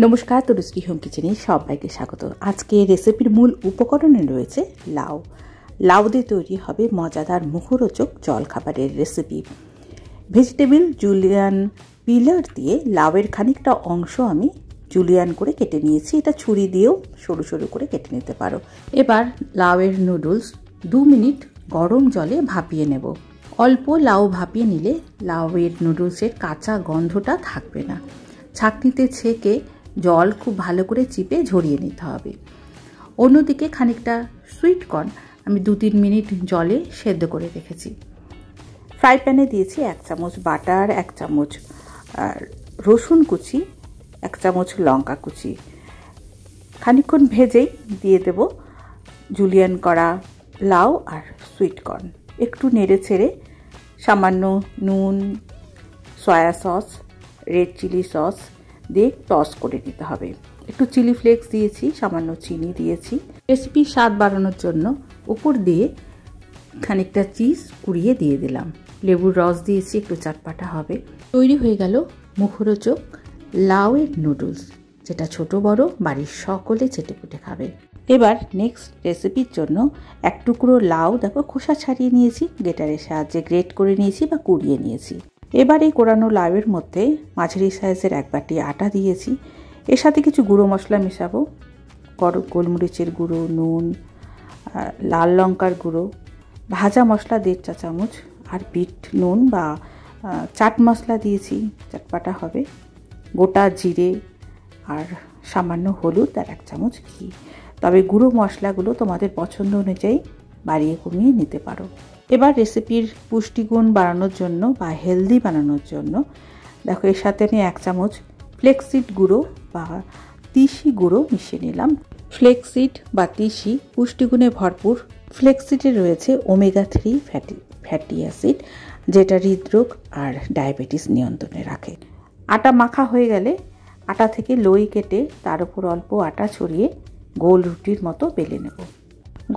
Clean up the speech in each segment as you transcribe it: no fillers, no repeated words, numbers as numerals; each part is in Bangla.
নমস্কার, তনুশ্রী হোম কিচেনে সবাইকে স্বাগত। আজকে রেসিপির মূল উপকরণে রয়েছে লাউ। লাউ দিয়ে তৈরি হবে মজাদার মুখরোচক জলখাবারের রেসিপি। ভেজিটেবল জুলিয়ান পিলার দিয়ে লাউয়ের খানিকটা অংশ আমি জুলিয়ান করে কেটে নিয়েছি। এটা ছুরি দিয়েও সরু সরু করে কেটে নিতে পারো। এবার লাউয়ের নুডলস 2 মিনিট গরম জলে ভাপিয়ে নেব। অল্প লাউ ভাপিয়ে নিলে লাউয়ের নুডলসের কাঁচা গন্ধটা থাকবে না। ছাঁকনিতে ছেঁকে জল খুব ভালো করে চিপে ঝরিয়ে নিতে হবে। অন্যদিকে খানিকটা সুইট কর্ন আমি 2-3 মিনিট জলে সেদ্ধ করে রেখেছি। ফ্রাই প্যানে দিয়েছি 1 চামচ বাটার, 1 চামচ রসুন কুচি, 1 চামচ লঙ্কা কুচি। খানিকক্ষণ ভেজেই দিয়ে দেব জুলিয়ান করা লাউ আর সুইট কর্ন। একটু নেড়ে ছেড়ে সামান্য নুন, soya sauce, red chilli sauce দিয়ে টস করে নিতে হবে। একটু চিলি ফ্লেক্স দিয়েছি, সামান্য চিনি দিয়েছি। রেসিপি স্বাদ বাড়ানোর জন্য উপর দিয়ে খানিকটা চিজ কুড়িয়ে দিয়ে দিলাম। লেবুর রস দিয়েছি, একটু চাটপাটা হবে। তৈরি হয়ে গেল মুখরোচক লাউয়ের নুডলস, যেটা ছোট বড় বাড়ির সকলে চেটেপুটে খাবে। এবার নেক্সট রেসিপির জন্য 1 টুকরো লাউ দেখো খোসা ছাড়িয়ে নিয়েছি, গ্রেটারের সাহায্যে গ্রেট করে নিয়েছি বা কুড়িয়ে নিয়েছি। এবার এই কোরানো লাউয়ের মধ্যে মাঝারি সাইজের 1 বাটি আটা দিয়েছি। এর সাথে কিছু গুঁড়ো মশলা মেশাবো। গোলমরিচের গুঁড়ো, নুন, লাল লঙ্কার গুঁড়ো, ভাজা মশলা 1.5 চা চামচ, আর বিট নুন বা চাট মশলা দিয়েছি, চাটপাটা হবে। গোটা জিরে আর সামান্য হলুদ আর 1 চামচ ঘি। তবে গুঁড়ো মশলাগুলো তোমাদের পছন্দ অনুযায়ী বাড়িয়ে কমিয়ে নিতে পারো। এবার রেসিপির পুষ্টিগুণ বাড়ানোর জন্য বা হেলদি বানানোর জন্য দেখো এর সাথে আমি 1 চামচ ফ্লেক্সিড গুঁড়ো বা তিসি গুঁড়ো মিশিয়ে নিলাম। ফ্লেক্সিড বা তিসি পুষ্টিগুণে ভরপুর। ফ্লেক্সিডে রয়েছে ওমেগা 3 ফ্যাটি অ্যাসিড, যেটা হৃদরোগ আর ডায়াবেটিস নিয়ন্ত্রণে রাখে। আটা মাখা হয়ে গেলে আটা থেকে লই কেটে তার উপর অল্প আটা ছড়িয়ে গোল রুটির মতো বেলে নেব।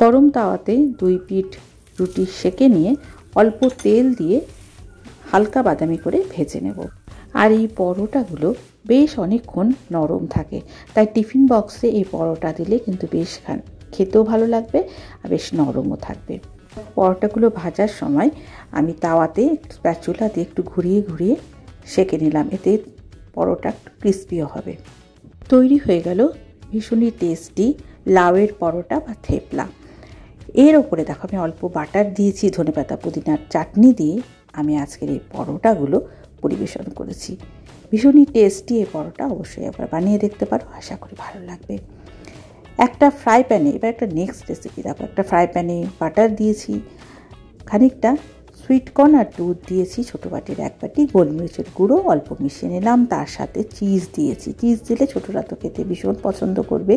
গরম তাওয়াতে 2 পিঠ রুটি সেঁকে নিয়ে অল্প তেল দিয়ে হালকা বাদামি করে ভেজে নেব। আর এই পরোটাগুলো বেশ অনেকক্ষণ নরম থাকে, তাই টিফিন বক্সে এই পরোটা দিলে কিন্তু বেশ খেতেও ভালো লাগবে আর বেশ নরমও থাকবে। পরোটাগুলো ভাজার সময় আমি তাওয়াতে স্প্যাচুলা দিয়ে একটু ঘুরিয়ে ঘুরিয়ে সেঁকে নিলাম, এতে পরোটা ক্রিস্পিও হবে। তৈরি হয়ে গেল ভীষণই টেস্টি লাউয়ের পরোটা বা থেপলা। এর ওপরে দেখো আমি অল্প বাটার দিয়েছি, ধনেপাতা পুদিনার চাটনি দিয়ে আমি আজকের এই পরোটাগুলো পরিবেশন করেছি। ভীষণই টেস্টি এই পরোটা, অবশ্যই একবার বানিয়ে দেখতে পারো, আশা করি ভালো লাগবে। একটা ফ্রাই প্যানে এবার একটা নেক্সট রেসিপি দেখো। একটা ফ্রাই প্যানে বাটার দিয়েছি, খানিকটা সুইট কর্ন আর দুধ দিয়েছি, ছোটো বাটির 1 বাটি, গোলমরিচের গুঁড়ো অল্প মিশিয়ে নিলাম, তার সাথে চিজ দিয়েছি। চিজ দিলে ছোটরা তো খেতে ভীষণ পছন্দ করবে।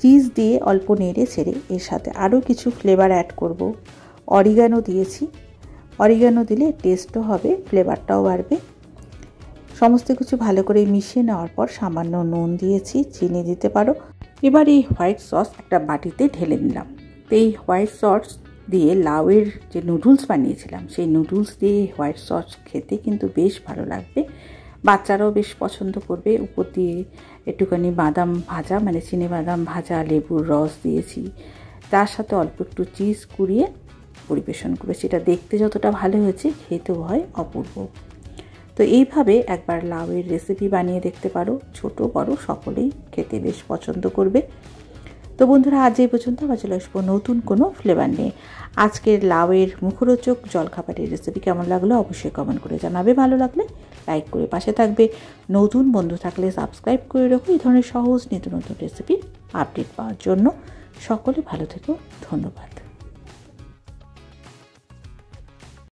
চিজ দিয়ে অল্প নেড়ে ছেড়ে এর সাথে আরও কিছু ফ্লেভার অ্যাড করব। অরিগানো দিয়েছি, অরিগানো দিলে টেস্টও হবে, ফ্লেভারটাও বাড়বে। সমস্ত কিছু ভালো করে মিশিয়ে নেওয়ার পর সামান্য নুন দিয়েছি, চিনি দিতে পারো। এবার এই হোয়াইট সস একটা বাটিতে ঢেলে নিলাম। তো এই হোয়াইট সস দিয়ে লাউয়ের যে নুডলস বানিয়েছিলাম সেই নুডলস দিয়ে হোয়াইট সস খেতে কিন্তু বেশ ভালো লাগবে, বাচ্চারাও বেশ পছন্দ করবে। উপর দিয়ে একটুখানি বাদাম ভাজা মানে চিনে বাদাম ভাজা, লেবুর রস দিয়েছি, তার সাথে অল্প একটু চিজ কুড়িয়ে পরিবেশন করেছি। এটা দেখতে যতটা ভালো হয়েছে খেতেও হয় অপূর্ব। তো এইভাবে একবার লাউয়ের রেসিপি বানিয়ে দেখতে পারো, ছোট বড় সকলেই খেতে বেশ পছন্দ করবে। তো বন্ধুরা, আজ এই পর্যন্ত, আবার চলে আসবো নতুন কোনো ফ্লেভার নিয়ে। আজকের লাউয়ের মুখরোচক জলখাবারের রেসিপি কেমন লাগলো অবশ্যই কমেন্ট করে জানাবে। ভালো লাগলে লাইক করে পাশে থাকবে। নতুন বন্ধু থাকলে সাবস্ক্রাইব করে রাখো এই ধরনের সহজ নিত্য নতুন রেসিপি আপডেট পাওয়ার জন্য। সকলে ভালো থেকো, ধন্যবাদ।